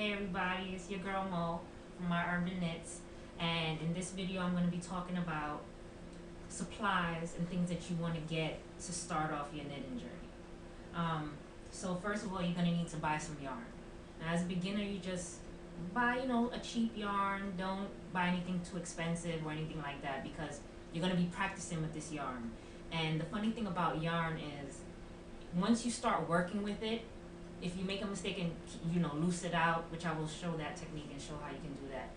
Hey everybody, it's your girl Mo from My Urban Knits, and in this video I'm going to be talking about supplies and things that you want to get to start off your knitting journey. Um, so first of all, you're going to need to buy some yarn. Now, as a beginner, you just buy, a cheap yarn. Don't buy anything too expensive or anything like that because you're going to be practicing with this yarn. And the funny thing about yarn is once you start working with it, if you make a mistake and loose it out, which I will show that technique and show how you can do that,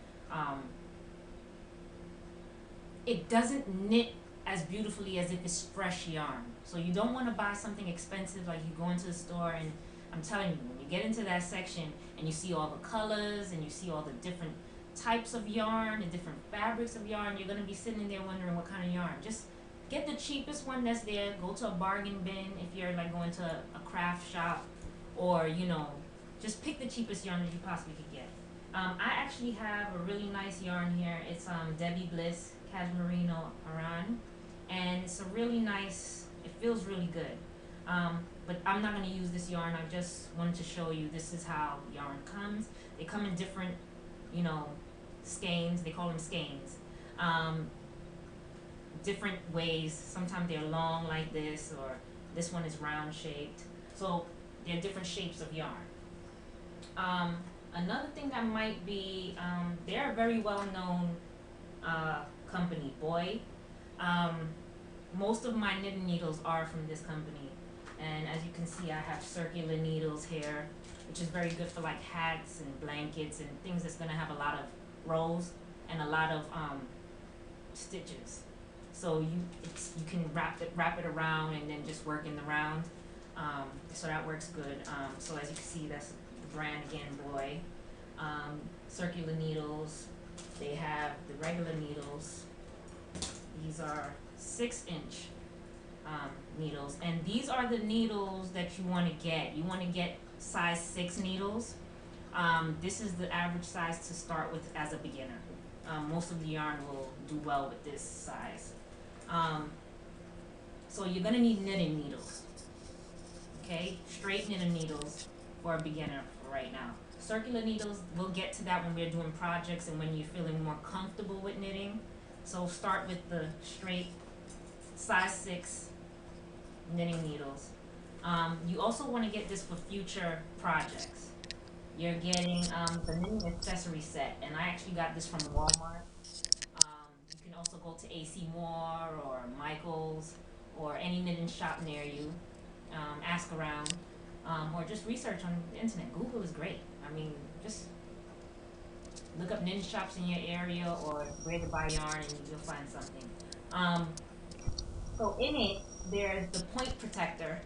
it doesn't knit as beautifully as if it's fresh yarn. So you don't want to buy something expensive like you go into the store and I'm telling you, when you get into that section and you see all the colors and you see all the different types of yarn, the different fabrics of yarn, you're going to be sitting there wondering what kind of yarn. Just get the cheapest one that's there. Go to a bargain bin if you're like going to a craft shop, or just pick the cheapest yarn that you possibly could get. I actually have a really nice yarn here. It's Debbie Bliss Cashmerino Aran, and it's a really nice, it feels really good. But I'm not going to use this yarn. I just wanted to show you this is how yarn comes. They come in different, skeins. They call them skeins. Different ways. Sometimes they're long like this, or this one is round shaped. So there are different shapes of yarn. Another thing that might be, they're a very well-known company, Boy. Most of my knitting needles are from this company. And as you can see, I have circular needles here, which is very good for like hats and blankets and things that's going to have a lot of rows and a lot of stitches. So you can wrap it around and then just work in the round. So that works good. So as you can see, that's the brand again, Boy. Circular needles. They have the regular needles. These are 6-inch needles, and these are the needles that you want to get. You want to get size 6 needles. This is the average size to start with as a beginner. Most of the yarn will do well with this size. So you're going to need knitting needles. Okay, straight knitting needles for a beginner for right now. Circular needles, we'll get to that when we're doing projects and when you're feeling more comfortable with knitting. So start with the straight size 6 knitting needles. You also want to get this for future projects. You're getting the knitting accessory set, and I actually got this from Walmart. You can also go to AC Moore or Michael's or any knitting shop near you. Ask around, or just research on the internet. Google is great. I mean, just look up knitting shops in your area or where to buy yarn and you'll find something. So in it, there's the point protector.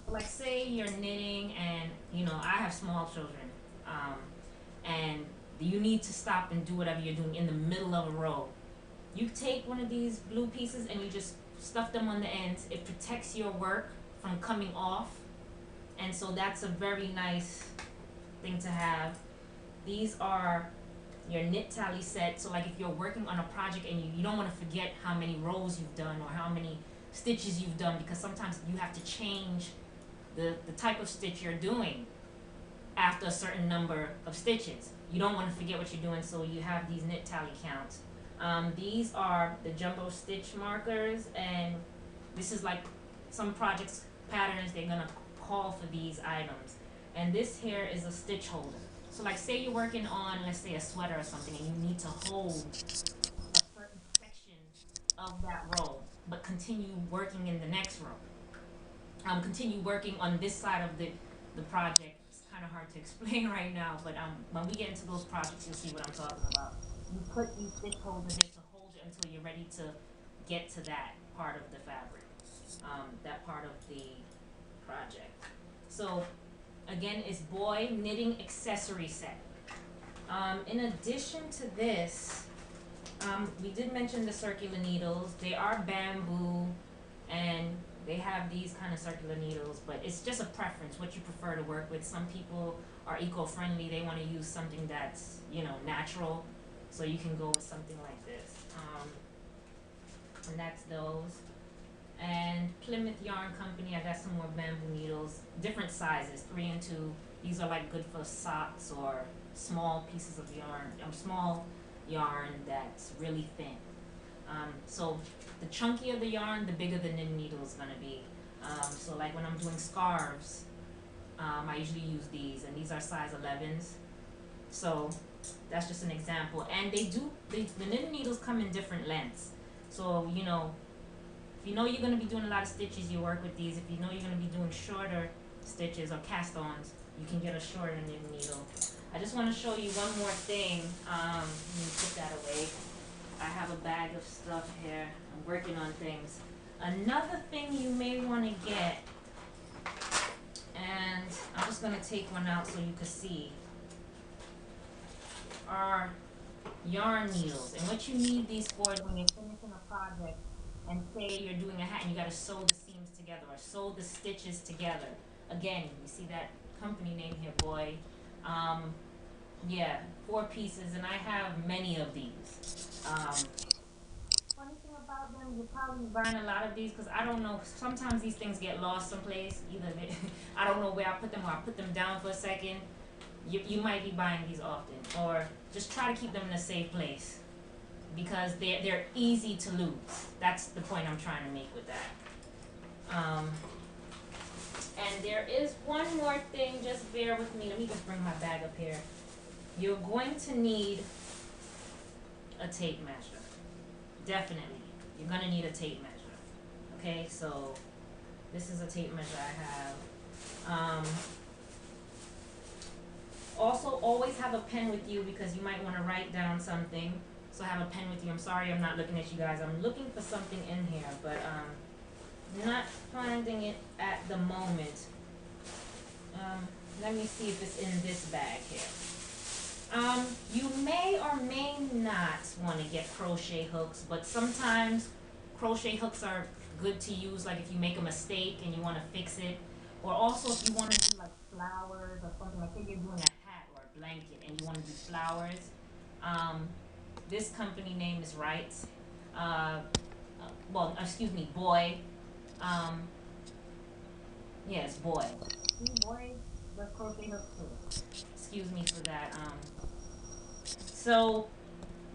Like say you're knitting and, I have small children, and you need to stop and do whatever you're doing in the middle of a row. You take one of these blue pieces and you just stuff them on the ends. It protects your work from coming off, and so that's a very nice thing to have. These are your knit tally set, so like if you're working on a project and you don't want to forget how many rows you've done or how many stitches you've done, because sometimes you have to change the type of stitch you're doing after a certain number of stitches. You don't want to forget what you're doing, so you have these knit tally counts. These are the jumbo stitch markers, and this is like some projects patterns they're gonna call for these items. And this here is a stitch holder. So like say you're working on, let's say, a sweater or something, and you need to hold a certain section of that row but continue working in the next row. Continue working on this side of the project. It's kind of hard to explain right now, but when we get into those projects you'll see what I'm talking about. You put these stitch holders in to hold it until you're ready to get to that part of the fabric, that part of the project. So again, it's Boy Knitting Accessory Set. In addition to this, we did mention the circular needles. They are bamboo, and they have these kind of circular needles, but it's just a preference, what you prefer to work with. Some people are eco-friendly. They want to use something that's, natural, so you can go with something like this. And that's those. And Plymouth Yarn Company, I got some more bamboo needles, different sizes, 3 and 2. These are like good for socks or small pieces of yarn, small yarn that's really thin. So the chunkier the yarn, the bigger the knitting needle is gonna be. So like when I'm doing scarves, I usually use these, and these are size 11s. So that's just an example. And the knitting needles come in different lengths. So if you know you're gonna be doing a lot of stitches, you work with these. If you know you're gonna be doing shorter stitches or cast-ons, you can get a shorter knitting needle. I just want to show you one more thing. Let me put that away. I have a bag of stuff here. I'm working on things. Another thing you may want to get, and I'm just going to take one out so you can see, are yarn needles. And what you need these for is when you're finishing a project and say you're doing a hat and you got to sew the seams together or sew the stitches together. Again, you see that company name here, Boy. Yeah, 4 pieces, and I have many of these. Funny thing about them, you're probably buying a lot of these because I don't know. Sometimes these things get lost someplace. Either I don't know where I put them, or I put them down for a second. You might be buying these often, or just try to keep them in a safe place because they're easy to lose. That's the point I'm trying to make with that. And there is one more thing. Just bear with me. Let me just bring my bag up here. You're going to need a tape measure. Definitely. You're going to need a tape measure. Okay, so this is a tape measure I have. Also, always have a pen with you because you might want to write down something. So have a pen with you. I'm sorry I'm not looking at you guys. I'm looking for something in here, but not finding it at the moment. Let me see if it's in this bag here. You may or may not want to get crochet hooks, but sometimes crochet hooks are good to use, like if you make a mistake and you want to fix it, or also if you want to do like flowers or something, like say you're doing a hat or a blanket and you want to do flowers. This company name is Wright. Well, excuse me, Boy. Yes, Boy. See, Boy, the crochet hook too. Excuse me for that. So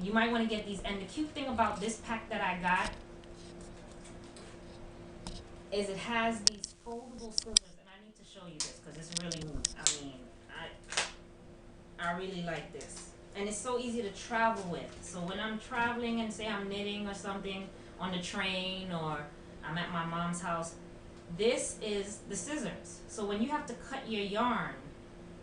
you might want to get these. And the cute thing about this pack that I got is it has these foldable scissors, and I need to show you this because it's really neat. I mean, I really like this, and it's so easy to travel with. So when I'm traveling and say I'm knitting or something on the train, or I'm at my mom's house, this is the scissors. So when you have to cut your yarn,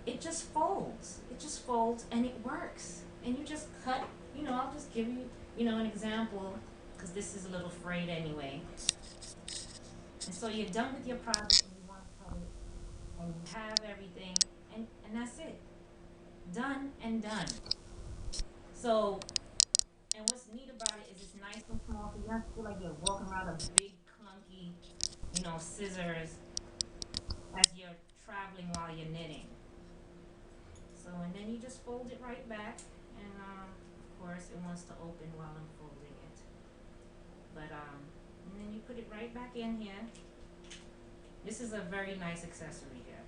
it just folds. It just folds and it works. And you just cut, I'll just give you, an example because this is a little frayed anyway. And so you're done with your project and you want to cut it and you have everything and that's it. Done and done. So, and what's neat about it is it's nice and small, so you don't have to feel like you're walking around a big clunky, scissors as you're traveling while you're knitting. So, and then you just fold it right back, and of course it wants to open while I'm folding it. But and then you put it right back in here. This is a very nice accessory here.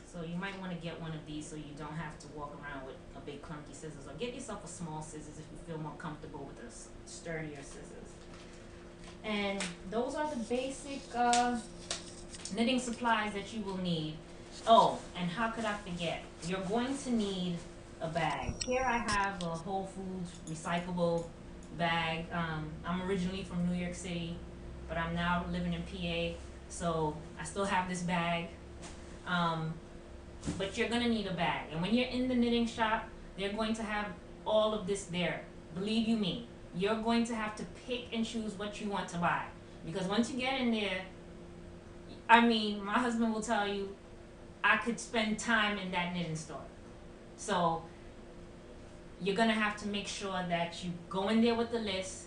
So you might want to get one of these so you don't have to walk around with a big clunky scissors, or get yourself a small scissors if you feel more comfortable with a sturdier scissors. And those are the basic knitting supplies that you will need. Oh, and how could I forget? You're going to need a bag. Here I have a Whole Foods recyclable bag. I'm originally from New York City, but I'm now living in PA, so I still have this bag. But you're gonna need a bag, and when you're in the knitting shop, they're going to have all of this there. Believe you me, you're going to have to pick and choose what you want to buy, because once you get in there, I mean, my husband will tell you, I could spend time in that knitting store. So you're gonna have to make sure that you go in there with the list,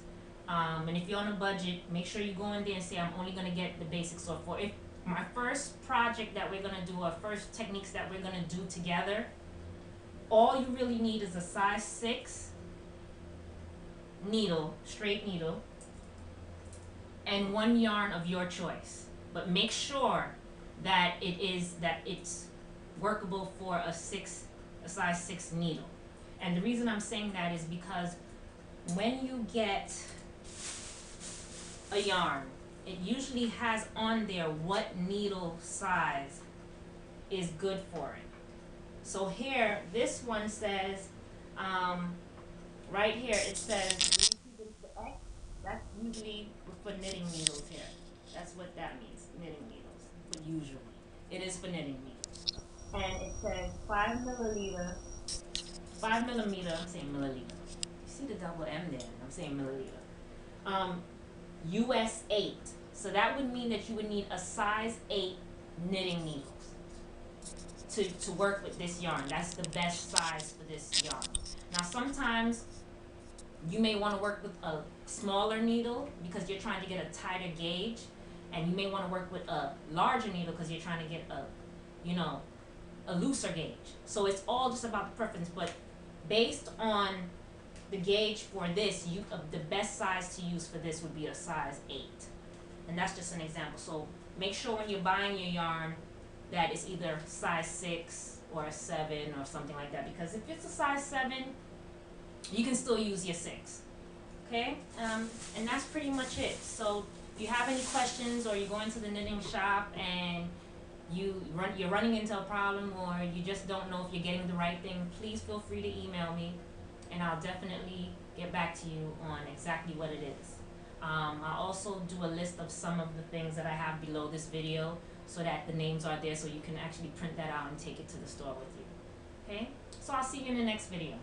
and if you're on a budget, make sure you go in there and say, I'm only gonna get the basics. So for if my first project that we're gonna do, or first techniques that we're gonna do together, all you really need is a size 6 needle, straight needle, and 1 yarn of your choice. But make sure that it's workable for a 6 a size 6 needle. And the reason I'm saying that is because when you get a yarn, it usually has on there what needle size is good for it. So here, this one says, right here it says, you see the X? That's usually for knitting needles here. That's what that means, knitting needles. But usually, it is for knitting needles. And it says 5 milliliter, 5 millimeter, I'm saying milliliter. You see the double M there, I'm saying milliliter. US 8. So that would mean that you would need a size 8 knitting needles to work with this yarn. That's the best size for this yarn. Now sometimes you may want to work with a smaller needle because you're trying to get a tighter gauge, and you may want to work with a larger needle because you're trying to get a looser gauge. So it's all just about the preference, but based on the gauge for this, the best size to use for this would be a size 8. And that's just an example. So make sure when you're buying your yarn that it's either size 6 or a 7 or something like that, because if it's a size 7, you can still use your 6. Okay? And that's pretty much it. So if you have any questions, or you're going to the knitting shop and you're running into a problem, or you just don't know if you're getting the right thing, please feel free to email me, and I'll definitely get back to you on exactly what it is. I'll also do a list of some of the things that I have below this video, so that the names are there, so you can actually print that out and take it to the store with you. Okay? So I'll see you in the next video.